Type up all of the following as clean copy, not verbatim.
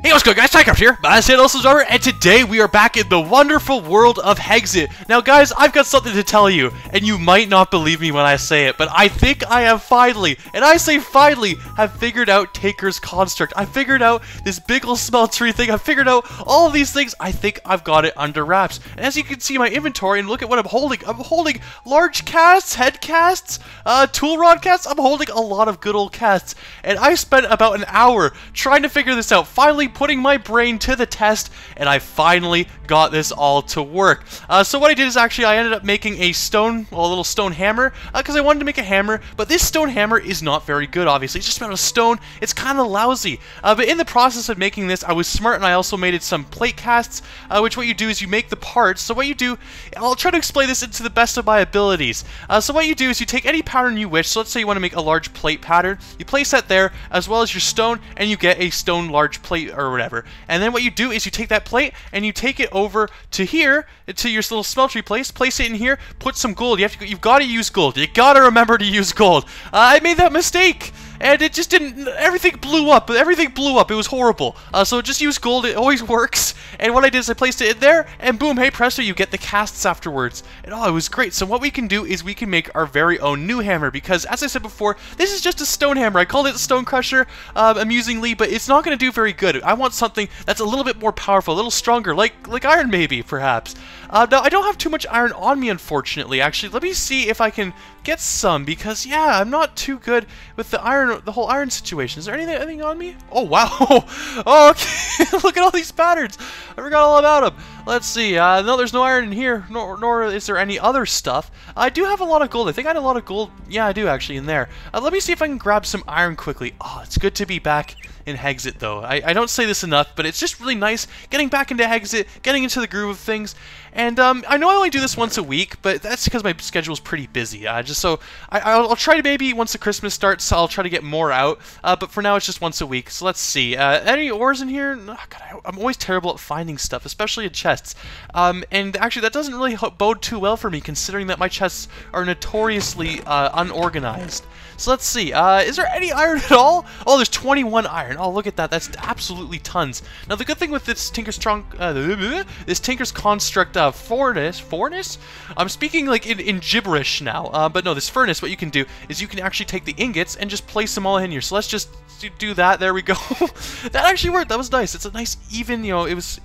Hey, what's going on, guys? TyneCraft here, Malice of Malum, and today we are back in the wonderful world of Hexxit. Now, guys, I've got something to tell you, and you might not believe me when I say it, but I think I have finally, and I say finally, have figured out Tinker's Construct. I figured out this big ol' smeltery thing. I figured out all of these things. I think I've got it under wraps. And as you can see in my inventory, and look at what I'm holding large casts, head casts, tool rod casts. I'm holding a lot of good old casts, and I spent about an hour trying to figure this out. Finally putting my brain to the test, and I finally got this all to work. So what I did is actually I ended up making a little stone hammer, because I wanted to make a hammer, but this stone hammer is not very good, obviously. It's just about a stone. It's kind of lousy. But in the process of making this, I was smart, and I also made some plate casts, which what you do is you make the parts. So what you do, I'll try to explain this to the best of my abilities. So what you do is you take any pattern you wish. So let's say you want to make a large plate pattern. You place that there, as well as your stone, and you get a stone large plate or whatever. And then what you do is you take that plate and you take it over to here, to your little smeltery place it in here, put some gold. You've got to use gold. You got to remember to use gold. I made that mistake, and it just didn't. Everything blew up. Everything blew up. It was horrible. So just use gold. It always works. And what I did is I placed it in there, and boom, hey presto, you get the casts afterwards. And oh, it was great. So what we can do is we can make our very own new hammer, because as I said before, this is just a stone hammer. I called it a stone crusher, amusingly, but it's not going to do very good. I want something that's a little bit more powerful, a little stronger, like iron maybe, perhaps. Now, I don't have too much iron on me, unfortunately. Actually, let me see if I can get some, because, yeah, I'm not too good with the whole iron situation. Is there anything on me? Oh, wow. Oh, okay. Look at all these patterns. I forgot all about them. Let's see. No, there's no iron in here, nor is there any other stuff. I do have a lot of gold. I think I had a lot of gold. Yeah, I do, actually, in there. Let me see if I can grab some iron quickly. Oh, it's good to be back in Hexxit, though. I don't say this enough, but it's just really nice getting back into Hexxit, getting into the groove of things. And I know I only do this once a week, but that's because my schedule is pretty busy. I'll try to, maybe once the Christmas starts, I'll try to get more out. But for now, it's just once a week. So let's see. Any ores in here? Oh, God, I'm always terrible at finding stuff, especially in chests. And actually, that doesn't really bode too well for me, considering that my chests are notoriously unorganized. So let's see. Is there any iron at all? Oh, there's 21 iron. Oh, look at that. That's absolutely tons. Now, the good thing with this Tinker's Construct furnace? I'm speaking like in gibberish now. But no, this furnace, what you can do is you can actually take the ingots and just place them all in here. So let's just do that. There we go. That actually worked. That was nice. It's a nice even, you know, it was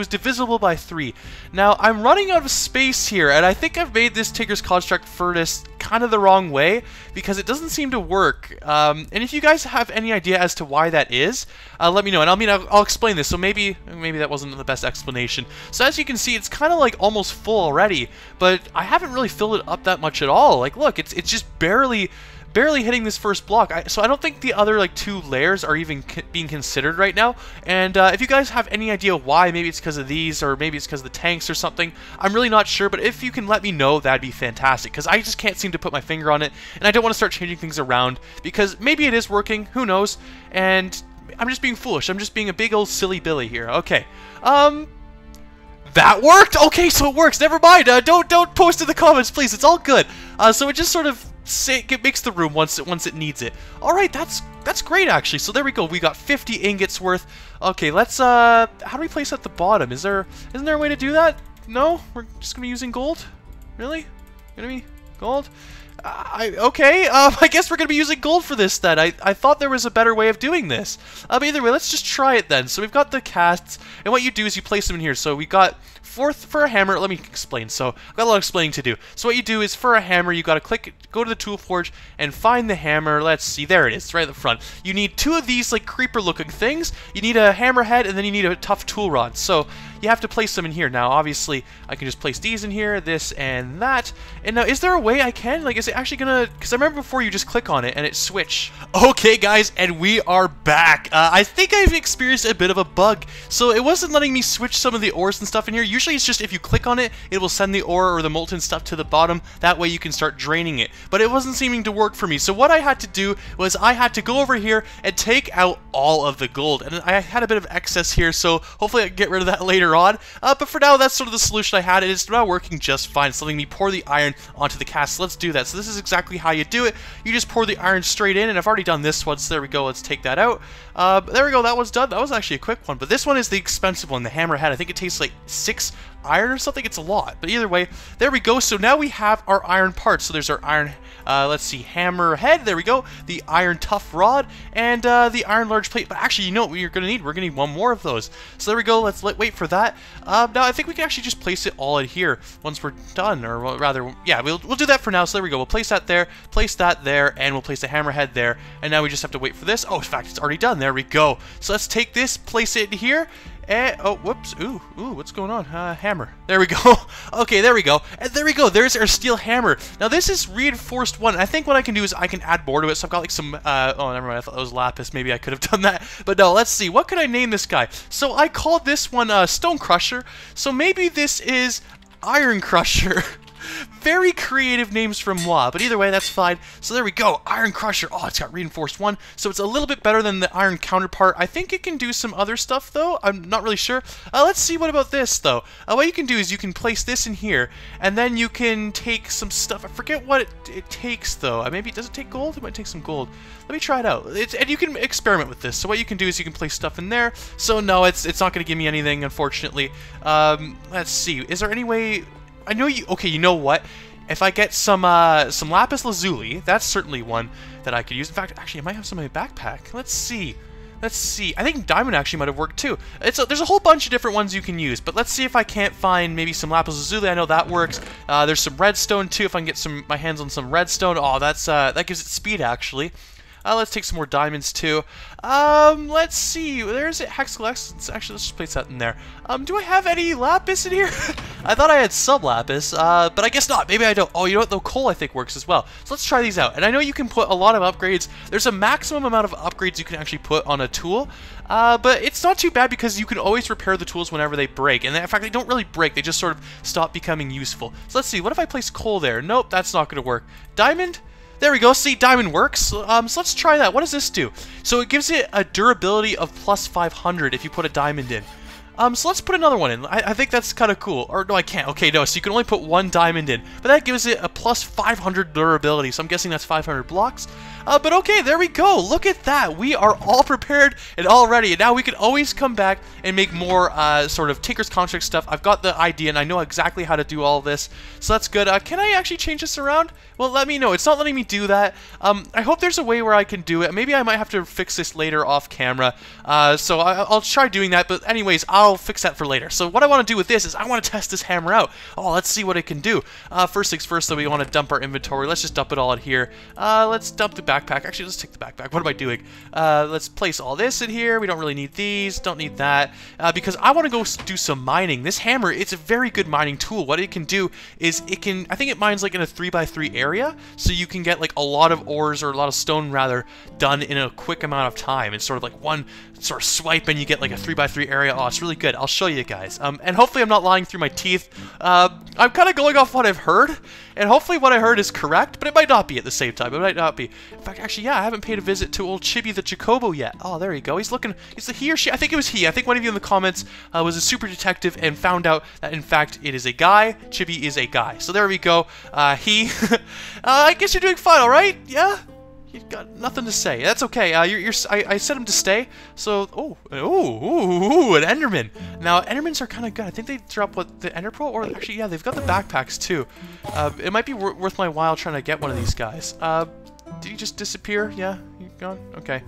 divisible by 3. Now, I'm running out of space here, and I think I've made this Tinker's Construct furnace kind of the wrong way, because it doesn't seem to work. And if you guys have any idea as to why that is, let me know. And I'll explain this. So maybe that wasn't the best explanation. So as you can see, it's kind of like almost full already, but I haven't really filled it up that much at all. Like, look, it's just barely hitting this first block. So I don't think the other like 2 layers are even being considered right now. And if you guys have any idea why, maybe it's because of these, or maybe it's because of the tanks or something, I'm really not sure. But if you can let me know, that'd be fantastic, because I just can't seem to put my finger on it, and I don't want to start changing things around, because maybe it is working, who knows, and I'm just being foolish. I'm just being a big old silly Billy here. Okay, that worked? Okay, so it works. Never mind. Don't post in the comments, please. It's all good. So it just sort of it makes the room once it needs it. All right, that's great, actually. So there we go. We got 50 ingots worth. Okay, let's how do we place at the bottom? Isn't there a way to do that? No, we're just gonna be using gold. Really? Gonna be gold? Okay, I guess we're going to be using gold for this then. I thought there was a better way of doing this. But either way, let's just try it then. So we've got the casts, and what you do is you place them in here. So we got for a hammer, let me explain. So I've got a lot of explaining to do. So what you do is for a hammer, you got to go to the tool forge and find the hammer. Let's see, there it is, it's right at the front. You need 2 of these like creeper looking things. You need a hammer head, and then you need a tough tool rod. So you have to place them in here. Now, obviously, I can just place these in here, this and that. And now, is there a way I can? Like, is it actually gonna? Because I remember before you just click on it and it switch. Okay, guys, and we are back. I think I've experienced a bit of a bug. So it wasn't letting me switch some of the ores and stuff in here. Usually it's just if you click on it, it will send the ore or the molten stuff to the bottom. That way you can start draining it. But it wasn't seeming to work for me. So what I had to do was I had to go over here and take out all of the gold. And I had a bit of excess here, so hopefully I can get rid of that later later on. But for now, that's sort of the solution I had. It is now working just fine. It's letting me pour the iron onto the cast. So let's do that. So this is exactly how you do it. You just pour the iron straight in, and I've already done this one, so there we go. Let's take that out. There we go. That was done. That was actually a quick one. But this one is the expensive one, the hammerhead. I think it takes like 6 iron or something. It's a lot. But either way, there we go. So now we have our iron parts. So there's our iron, let's see, hammer head. There we go. The iron tough rod and the iron large plate. But actually, you know what we're going to need? We're going to need one more of those. So there we go. Let's wait for that. Now I think we can actually just place it all in here once we're done. Or rather, yeah, we'll do that for now. So there we go. We'll place that there, and we'll place the hammerhead there. And now we just have to wait for this. Oh, in fact, it's already done. There we go. So let's take this, place it in here. And, oh, whoops. Ooh, what's going on? Hammer. There we go. Okay, there we go. And there we go. There's our steel hammer. Now, this is reinforced one. I think what I can do is I can add more to it. So I've got like some, oh, never mind. I thought that was lapis. Maybe I could have done that. But no, let's see. What could I name this guy? So I called this one Stone Crusher. So maybe this is Iron Crusher. Very creative names from moi, but either way, that's fine. So there we go, Iron Crusher. Oh, it's got reinforced 1, so it's a little bit better than the iron counterpart. I think it can do some other stuff, though. I'm not really sure. Let's see, what about this, though? What you can do is you can place this in here, and then you can take some stuff. I forget what it takes, though. Maybe, does it take gold? It might take some gold. Let me try it out. And you can experiment with this. So what you can do is you can place stuff in there. So no, it's not going to give me anything, unfortunately. Let's see. Is there any way... I know you... Okay, you know what? If I get some lapis lazuli, that's certainly one that I could use. In fact, actually, I might have some in my backpack. Let's see. Let's see. I think diamond actually might have worked too. There's a whole bunch of different ones you can use, but let's see if I can't find maybe some lapis lazuli. I know that works. There's some redstone too. If I can get my hands on some redstone, oh, that gives it speed actually. Let's take some more diamonds too. Let's see. There's it. Hexxit. Actually, let's just place that in there. Do I have any lapis in here? I thought I had some lapis, but I guess not. Maybe I don't. Oh, you know what? Though coal I think works as well. So let's try these out. And I know you can put a lot of upgrades. There's a maximum amount of upgrades you can actually put on a tool, but it's not too bad because you can always repair the tools whenever they break. And in fact, they don't really break. They just sort of stop becoming useful. So let's see. What if I place coal there? Nope, that's not going to work. Diamond? There we go. See, diamond works. So let's try that. What does this do? So it gives it a durability of plus 500 if you put a diamond in. So let's put another one in. I think that's kind of cool. Or no, I can't. Okay, no. So you can only put 1 diamond in, but that gives it a plus 500 durability. So I'm guessing that's 500 blocks. But okay, there we go. Look at that. We are all prepared and all ready. And now we can always come back and make more sort of Tinker's Construct stuff. I've got the idea and I know exactly how to do all this. So that's good. Can I actually change this around? Well, let me know. It's not letting me do that. I hope there's a way where I can do it. Maybe I might have to fix this later off camera. So I'll try doing that. But anyways, I'll fix that for later. So what I want to do with this is I want to test this hammer out. Oh, let's see what it can do. First things first, though, we want to dump our inventory. Let's just dump it all in here. Let's dump the backpack. Actually, let's take the backpack. What am I doing? Let's place all this in here. We don't really need these. Don't need that. Because I want to go do some mining. This hammer, it's a very good mining tool. What it can do is it can, I think it mines like in a 3x3 area. So you can get like a lot of ores or a lot of stone rather done in a quick amount of time. It's sort of like one sort of swipe and you get like a 3x3 area. Oh, it's really good. I'll show you guys. And hopefully I'm not lying through my teeth. I'm kind of going off what I've heard. And hopefully what I heard is correct, but it might not be at the same time. It might not be. In fact, actually, yeah, I haven't paid a visit to old Chibi the Jacobo yet. Oh, there you go. He's looking, is it he or she? I think it was he. I think one of you in the comments was a super detective and found out that, in fact, it is a guy. Chibi is a guy. So there we go. He, I guess you're doing fine, all right? Yeah? You've got nothing to say. That's okay. I set him to stay. So, an Enderman. Now, Endermans are kind of good. I think they drop what the Ender Pearl, or actually, yeah, they've got the backpacks too. It might be worth my while trying to get one of these guys. Did he just disappear? Yeah, he gone. Okay.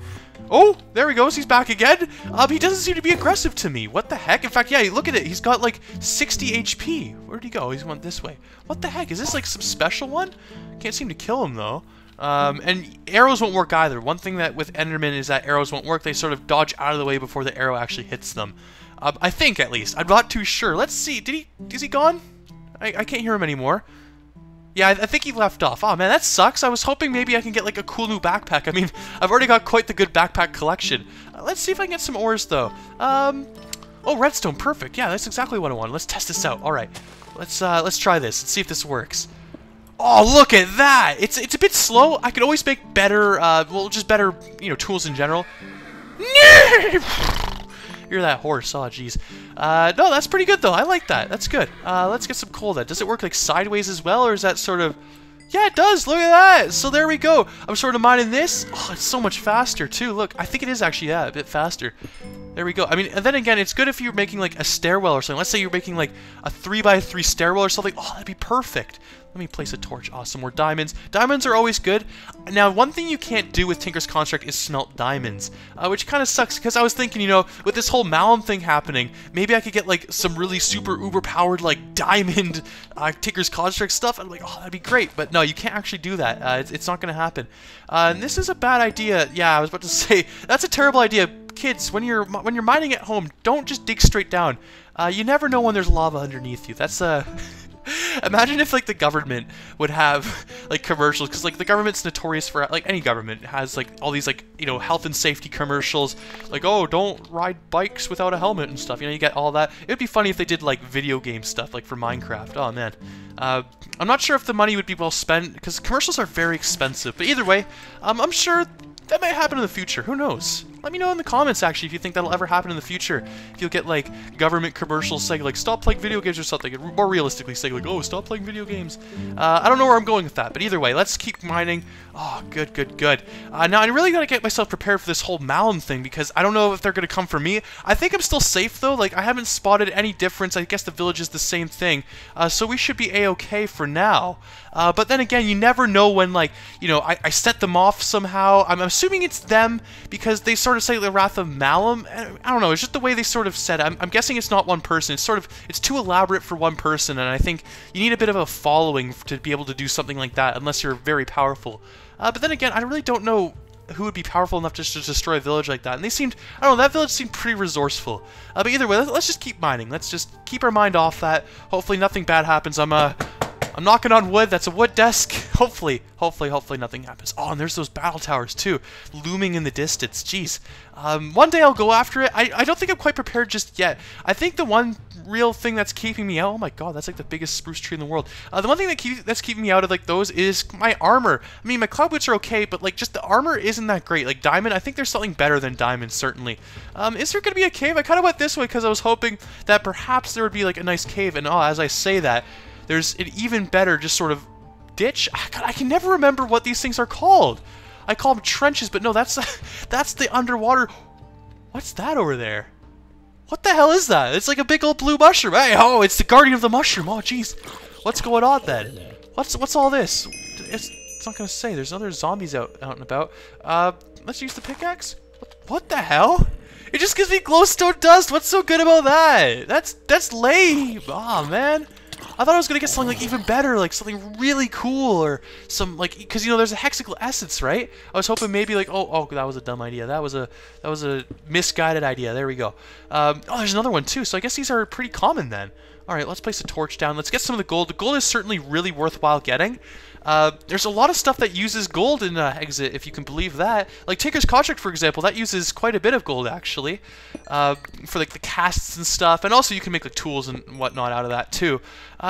Oh, there he goes. He's back again. He doesn't seem to be aggressive to me. What the heck? In fact, yeah, look at it. He's got like 60 HP. Where'd he go? He's went this way. What the heck? Is this like some special one? Can't seem to kill him though. And arrows won't work either. One thing that with Enderman is that arrows won't work. They sort of dodge out of the way before the arrow actually hits them. I think, at least. I'm not too sure. Let's see. Is he gone? I can't hear him anymore. Yeah, I think he left off. Oh, man, that sucks. I was hoping maybe I can get, like, a cool new backpack. I mean, I've already got quite the good backpack collection. Let's see if I can get some ores, though. Oh, redstone. Perfect. Yeah, that's exactly what I want. Let's test this out. All right. Let's try this and see if this works. Oh, look at that! It's a bit slow. I could always make better, well, just better, you know, tools in general. You're that horse. Oh, jeez. No, that's pretty good, though. I like that. That's good. Let's get some coal, then. Does it work, like, sideways as well, or is that sort of... Yeah, it does. Look at that. So there we go. I'm sort of mining this. Oh, it's so much faster, too. Look, I think it is actually, yeah, a bit faster. There we go. I mean, and then again, it's good if you're making, like, a stairwell or something. Let's say you're making, like, a 3x3 stairwell or something. Oh, that'd be perfect. Let me place a torch. Awesome. More diamonds. Diamonds are always good. Now, one thing you can't do with Tinker's Construct is smelt diamonds, which kind of sucks, because I was thinking, you know, with this whole Malum thing happening, maybe I could get, like, some really super uber-powered, like, diamond Tinker's Construct stuff. I'm like, oh, that'd be great. But no, you can't actually do that. It's not going to happen. And this is a bad idea. Yeah, I was about to say, that's a terrible idea. Kids, when you're mining at home, don't just dig straight down. You never know when there's lava underneath you. That's Imagine if, like, the government would have, like, commercials, because, like, the government's notorious for, like, any government has, like, all these, like, you know, health and safety commercials, like, oh, don't ride bikes without a helmet and stuff, you know, you get all that. It would be funny if they did, like, video game stuff, like, for Minecraft. Oh, man. I'm not sure if the money would be well spent, because commercials are very expensive, but either way, I'm sure that might happen in the future. Who knows? Let me know in the comments, actually, if you think that'll ever happen in the future. If you'll get, like, government commercials saying, like, stop playing video games or something, and more realistically saying, like, oh, stop playing video games. I don't know where I'm going with that, but either way, let's keep mining. Oh, good, good, good. Now, I really gotta get myself prepared for this whole Malum thing, because I don't know if they're gonna come for me. I think I'm still safe, though. Like, I haven't spotted any difference. I guess the village is the same thing. So we should be a-okay for now. But then again, you never know when, like, you know, I set them off somehow. I'm assuming it's them, because they sort of say the Wrath of Malum. I don't know, it's just the way they sort of said it. I'm guessing it's not one person. It's sort of, it's too elaborate for one person, and I think you need a bit of a following to be able to do something like that, unless you're very powerful. But then again, I really don't know who would be powerful enough just to destroy a village like that. And they seemed, I don't know, that village seemed pretty resourceful. But either way, let's just keep mining. Let's just keep our mind off that. Hopefully nothing bad happens. I'm knocking on wood. That's a wood desk. Hopefully nothing happens. Oh, and there's those battle towers too, looming in the distance. Jeez. One day I'll go after it. I don't think I'm quite prepared just yet. I think the one real thing that's keeping me out, oh my god, that's like the biggest spruce tree in the world. The one thing that's keeping me out of, like, those is my armor. I mean, my cloud boots are okay, but, like, just the armor isn't that great. Like, diamond, I think there's something better than diamond, certainly. Is there gonna be a cave? I kind of went this way because I was hoping that perhaps there would be, like, a nice cave, and as I say that, there's an even better just sort of ditch. God, I can never remember what these things are called. I call them trenches, but no, that's the underwater. What's that over there? What the hell is that? It's like a big old blue mushroom. Hey, oh, it's the guardian of the mushroom. Oh, jeez. What's going on then? What's all this? It's not gonna say. There's other zombies out and about. Let's use the pickaxe. What the hell? It just gives me glowstone dust. What's so good about that? That's lame. Oh man. I thought I was gonna get something, like, even better, like something really cool, or some, like, because, you know, there's a hexical essence, right? I was hoping maybe, like, oh, that was a dumb idea. That was a misguided idea. There we go. Oh, there's another one too. So I guess these are pretty common then. All right, let's place a torch down. Let's get some of the gold. The gold is certainly really worthwhile getting. There's a lot of stuff that uses gold in Hexxit, if you can believe that. Like Tinker's Contract, for example, that uses quite a bit of gold, actually, for, like, the casts and stuff. And also you can make, like, tools and whatnot out of that, too.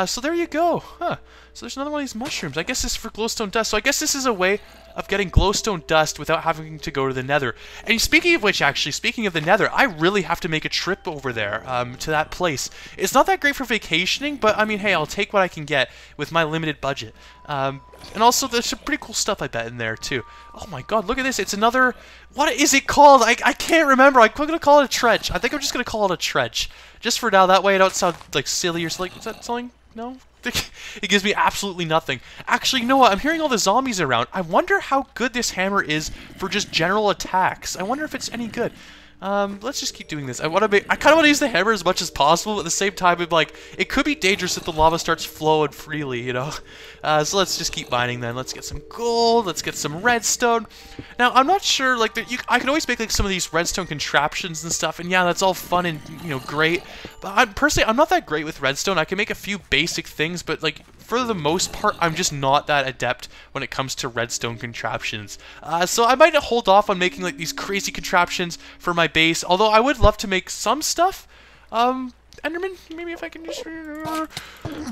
So there you go. Huh. So there's another one of these mushrooms. I guess this is for glowstone dust. So I guess this is a way of getting glowstone dust without having to go to the nether. And speaking of which, actually, speaking of the nether, I really have to make a trip over there, to that place. It's not that great for vacationing, but, I mean, hey, I'll take what I can get with my limited budget. And also, there's some pretty cool stuff, I bet, in there, too. Oh my god, look at this. It's another... What is it called? I can't remember. I'm going to call it a trench. I think I'm just going to call it a trench. Just for now. That way I don't sound, like, silly or something. Is that something? No? It gives me absolutely nothing. Actually, you know what? I'm hearing all the zombies around. I wonder how good this hammer is for just general attacks. I wonder if it's any good. Let's just keep doing this. I kind of want to use the hammer as much as possible, but at the same time, I'm like, it could be dangerous if the lava starts flowing freely, you know? So let's just keep mining then. Let's get some gold. Let's get some redstone. Now, I'm not sure, like, I can always make, like, some of these redstone contraptions and stuff, and yeah, that's all fun and, you know, great. But personally, I'm not that great with redstone. I can make a few basic things, but, like, for the most part, I'm just not that adept when it comes to redstone contraptions. So I might hold off on making, like, these crazy contraptions for my base, although I would love to make some stuff. Enderman? Maybe if I can just...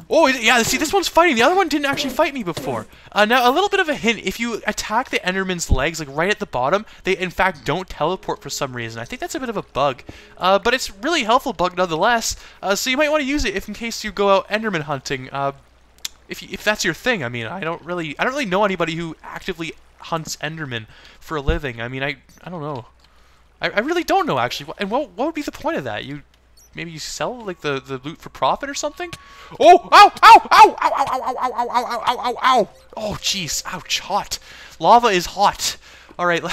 Oh, yeah, see, this one's fighting. The other one didn't actually fight me before. Now, a little bit of a hint. If you attack the Enderman's legs, like right at the bottom, they, in fact, don't teleport for some reason. I think that's a bit of a bug. But it's really helpful bug nonetheless. So you might want to use it if in case you go out Enderman hunting. If that's your thing. I mean, I don't really know anybody who actively hunts Enderman for a living. I mean, I don't know. I really don't know, actually. And what would be the point of that? Maybe you sell, like, the loot for profit or something? Oh! Ow! Ow! Ow! Ow! Ow! Ow! Ow! Ow! Ow! Ow! Ow! Ow! Oh, jeez. Ouch. Hot. Lava is hot. Alright,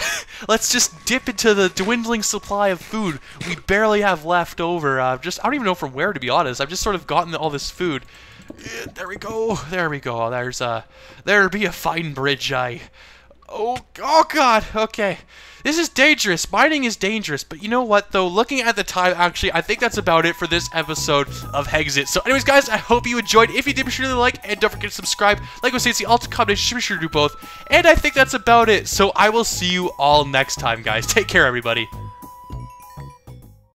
let's just dip into the dwindling supply of food we barely have left over. I don't even know from where, to be honest. I've just sort of gotten all this food. There we go. There we go. There be a fine bridge, Oh God. Okay. This is dangerous. Mining is dangerous. But you know what, though? Looking at the time, actually, I think that's about it for this episode of Hexxit. So anyways, guys, I hope you enjoyed. If you did, be sure to like, and don't forget to subscribe. Like I said, it's the ultimate combination. Be sure to do both. And I think that's about it. So I will see you all next time, guys. Take care, everybody.